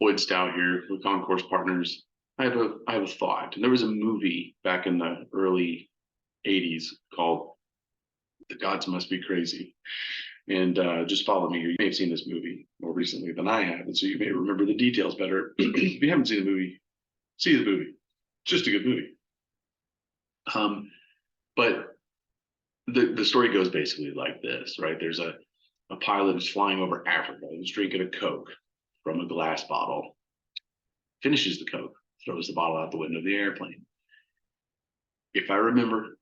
Boyd Stout here with Concourse Partners. I have a thought. And there was a movie back in the early '80s called "The Gods Must Be Crazy." And just follow me here. You may have seen this movie more recently than I have, and so you may remember the details better. If you haven't seen the movie, see the movie. It's just a good movie. But the story goes basically like this, right? There's a pilot who's flying over Africa. He's drinking a Coke from a glass bottle, finishes the Coke, throws the bottle out the window of the airplane. If I remember,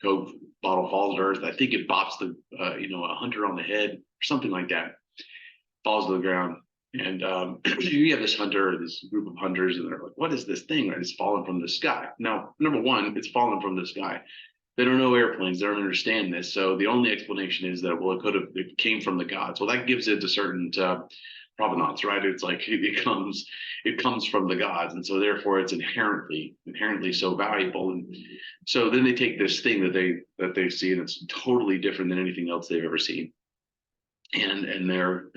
Coke bottle falls to earth. I think it bops a hunter on the head or something like that. Falls to the ground, and you have this hunter, this group of hunters, and they're like, "What is this thing? Right? It's fallen from the sky." Now, number one, it's fallen from the sky. They don't know airplanes. They don't understand this. So the only explanation is that, well, it came from the gods. Well, that gives it a certain provenance, right? It's like it comes from the gods, and so therefore it's inherently so valuable. And so then they take this thing that they see, and it's totally different than anything else they've ever seen, and they're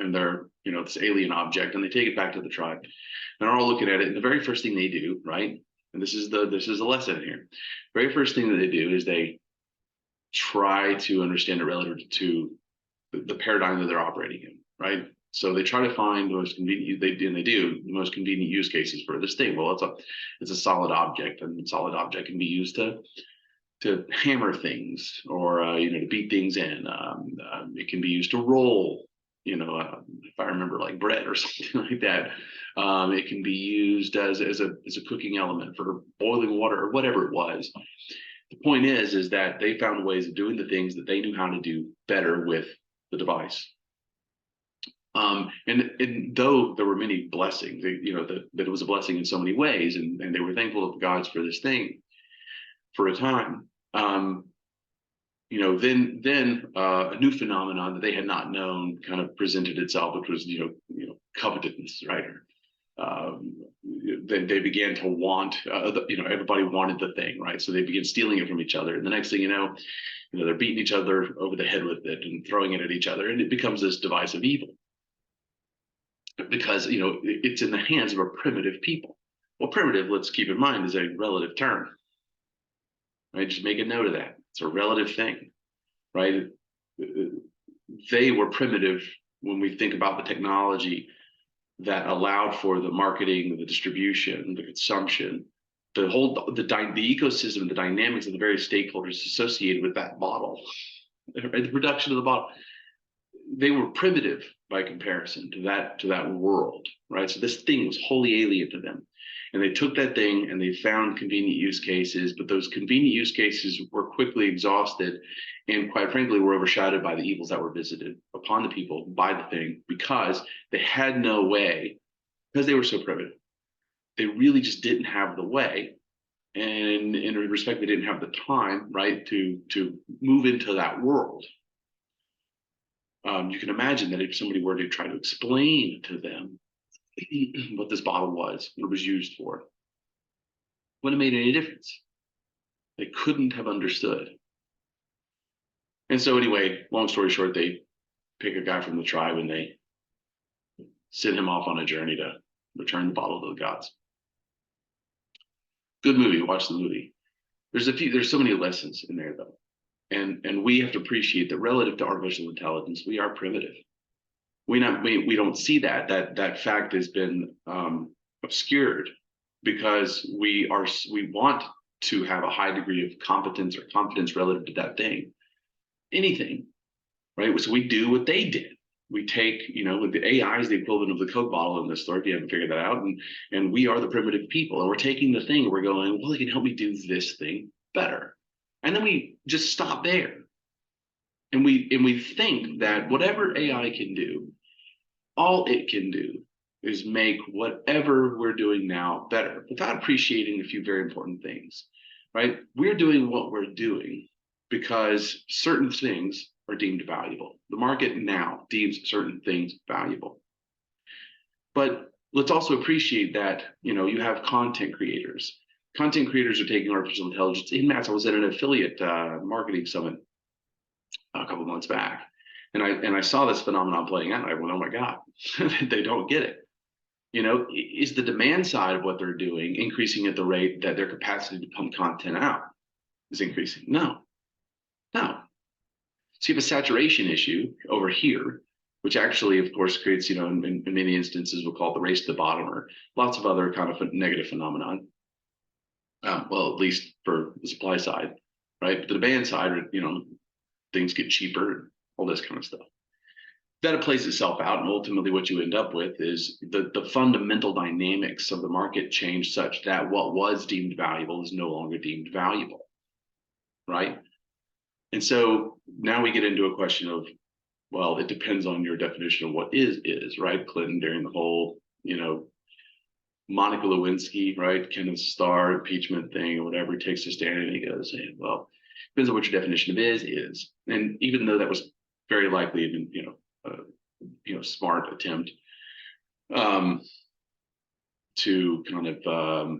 this alien object, and they take it back to the tribe, and they're all looking at it. And the very first thing they do, right? And this is the lesson here. Very first thing that they do is they try to understand it relative to the paradigm that they're operating in, right? So they try to find the most convenient. They do the most convenient use cases for this thing. Well, it's a solid object, and solid object can be used to hammer things, or to beat things in. It can be used to roll. If I remember, like bread or something like that. It can be used as a cooking element for boiling water or whatever it was. The point is that they found ways of doing the things that they knew how to do better with the device. And though there were many blessings, that it was a blessing in so many ways, and they were thankful to the gods for this thing for a time. Then a new phenomenon that they had not known kind of presented itself, which was covetousness, right? They began to want, everybody wanted the thing, right? So they began stealing it from each other, and the next thing they're beating each other over the head with it and throwing it at each other, and it becomes this device of evil because it's in the hands of a primitive people. Well, primitive, let's keep in mind, is a relative term, right? Just make a note of that. It's a relative thing, right? They were primitive when we think about the technology that allowed for the marketing, the distribution, the consumption, the ecosystem, the dynamics of the various stakeholders associated with that bottle, the production of the bottle. They were primitive by comparison to that world, right? So this thing was wholly alien to them. And they took that thing and they found convenient use cases, but those convenient use cases were quickly exhausted and, quite frankly, were overshadowed by the evils that were visited upon the people by the thing, because they had no way, because they were so primitive. They really just didn't have the way. And in respect, they didn't have the time, right, to move into that world. You can imagine that if somebody were to try to explain to them what this bottle was, what it was used for, wouldn't have made any difference. They couldn't have understood. And so anyway, long story short, they pick a guy from the tribe and they send him off on a journey to return the bottle to the gods. Good movie. Watch the movie. There's so many lessons in there though. And we have to appreciate that relative to artificial intelligence, we are primitive. We don't see that fact has been obscured because we want to have a high degree of competence or confidence relative to that thing, anything, right? So we do what they did. We take, with the AI is the equivalent of the Coke bottle in this story, if you haven't figured that out, and we are the primitive people, and we're taking the thing and we're going, well, it can help me do this thing better, and then we just stop there, and we think that whatever AI can do, all it can do is make whatever we're doing now better, without appreciating a few very important things, right? We're doing what we're doing because certain things are deemed valuable. The market now deems certain things valuable. But let's also appreciate that, you have content creators. Content creators are taking artificial intelligence in mass. I was at an affiliate marketing summit a couple months back, and I saw this phenomenon playing out. And I went, oh my God, they don't get it. Is the demand side of what they're doing increasing at the rate that their capacity to pump content out is increasing? No, no. So you have a saturation issue over here, which actually, of course, creates, in many instances, we'll call it the race to the bottom or lots of other kind of negative phenomenon. Well, at least for the supply side, right? But the demand side, things get cheaper, all this kind of stuff. That it plays itself out, and ultimately what you end up with is the fundamental dynamics of the market change such that what was deemed valuable is no longer deemed valuable, right? And so now we get into a question of, well, it depends on your definition of what is, right? Clinton during the whole, Monica Lewinsky, right? Kenneth Starr impeachment thing or whatever, he takes a stand and he goes, hey, well, depends on what your definition of is. And even though that was very likely, smart attempt to kind of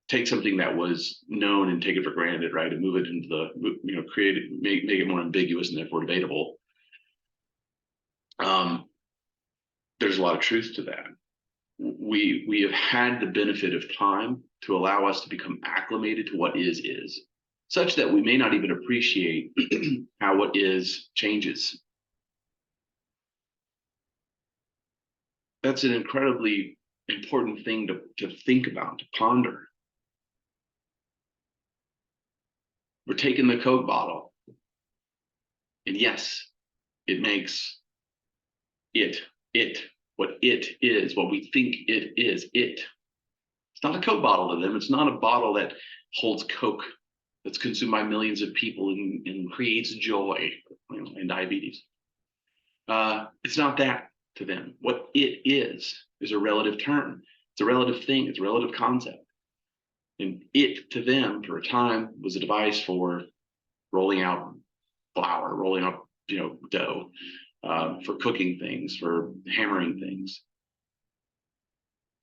take something that was known and take it for granted, right, and move it into the, create it, make it more ambiguous and therefore debatable. There's a lot of truth to that. We have had the benefit of time to allow us to become acclimated to what is, such that we may not even appreciate how what is changes. That's an incredibly important thing to think about, to ponder. We're taking the Coke bottle, and yes, it makes it what it is, what we think it is, it. It's not a Coke bottle to them. It's not a bottle that holds Coke that's consumed by millions of people and creates joy and diabetes. It's not that to them. What it is a relative term. It's a relative thing. It's a relative concept. And it to them for a time was a device for rolling out flour, rolling out dough, for cooking things, for hammering things.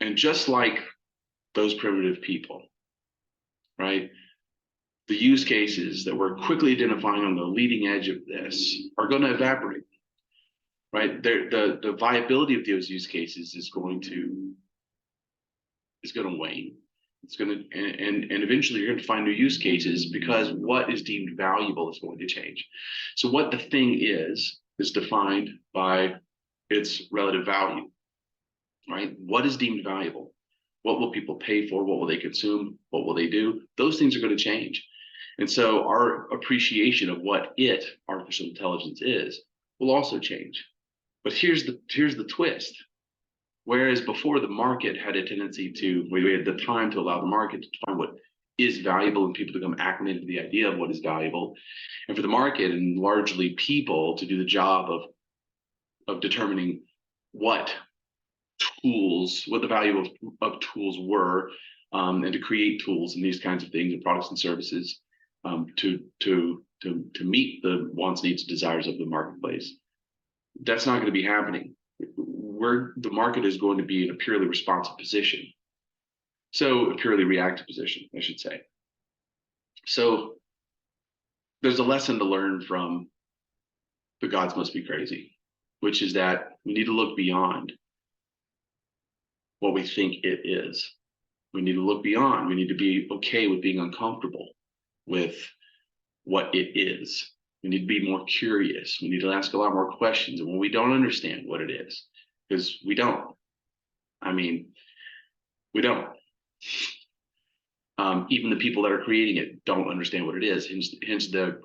And just like those primitive people, right? The use cases that we're quickly identifying on the leading edge of this are going to evaporate, right? The viability of those use cases is going to wane. It's going to, and eventually you're going to find new use cases because what is deemed valuable is going to change. So what the thing is defined by its relative value, right? What is deemed valuable? What will people pay for? What will they consume? What will they do? Those things are going to change. And so our appreciation of what artificial intelligence is, will also change. But here's the twist. Whereas before the market had a tendency to, we had the time to allow the market to define what is valuable and people to become acclimated to the idea of what is valuable. And for the market and largely people to do the job of determining what the value of tools were, and to create tools and these kinds of things and products and services to meet the wants, needs, desires of the marketplace. That's not going to be happening. The market is going to be in a purely responsive position. So a purely reactive position, I should say. So there's a lesson to learn from the gods must be crazy, which is that we need to look beyond what we think it is. We need to look beyond. We need to be okay with being uncomfortable with what it is. We need to be more curious. We need to ask a lot more questions. And when we don't understand what it is, because we don't. We don't. Even the people that are creating it don't understand what it is. Hence the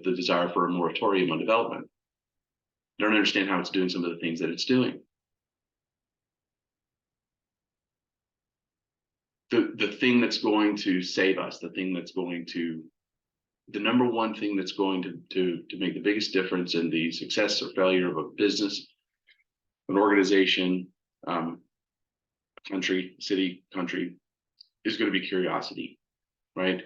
desire for a moratorium on development. They don't understand how it's doing some of the things that it's doing. The thing that's going to save us, the number one thing that's going to make the biggest difference in the success or failure of a business, an organization, a country, is going to be curiosity, right?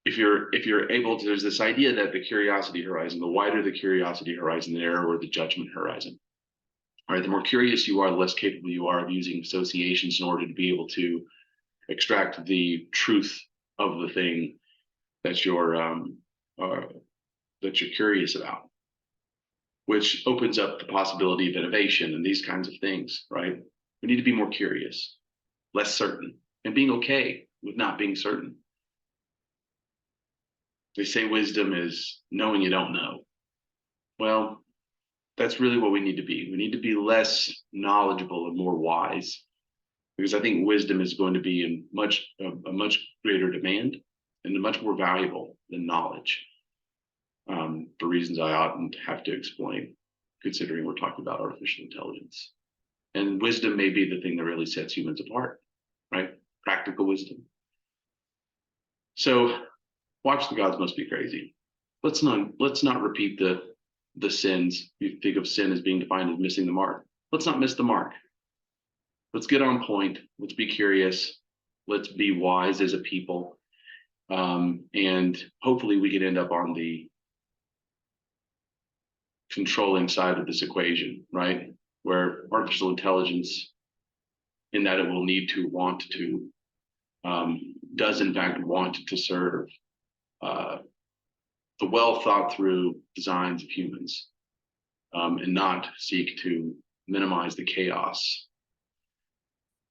If you're able to, there's this idea that the curiosity horizon, the wider the curiosity horizon, the narrower the judgment horizon. All right, the more curious you are, the less capable you are of using associations in order to be able to extract the truth of the thing that you're curious about, which opens up the possibility of innovation and these kinds of things, right? We need to be more curious, less certain, and being okay with not being certain. They say wisdom is knowing you don't know. Well, that's really what we need to be. We need to be less knowledgeable and more wise, because I think wisdom is going to be in a much greater demand and much more valuable than knowledge, for reasons I oughtn't have to explain, considering we're talking about artificial intelligence. And wisdom may be the thing that really sets humans apart, right? Practical wisdom. So watch the gods must be crazy. Let's not repeat the sins. You think of sin as being defined as missing the mark. Let's not miss the mark. Let's get on point. Let's be curious. Let's be wise as a people. And hopefully we can end up on the controlling side of this equation, right? Where artificial intelligence, in that it will need to want to, does in fact want to serve the well thought through designs of humans, and not seek to minimize the chaos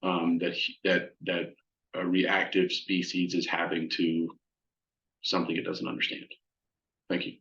that a reactive species is having to something it doesn't understand. Thank you.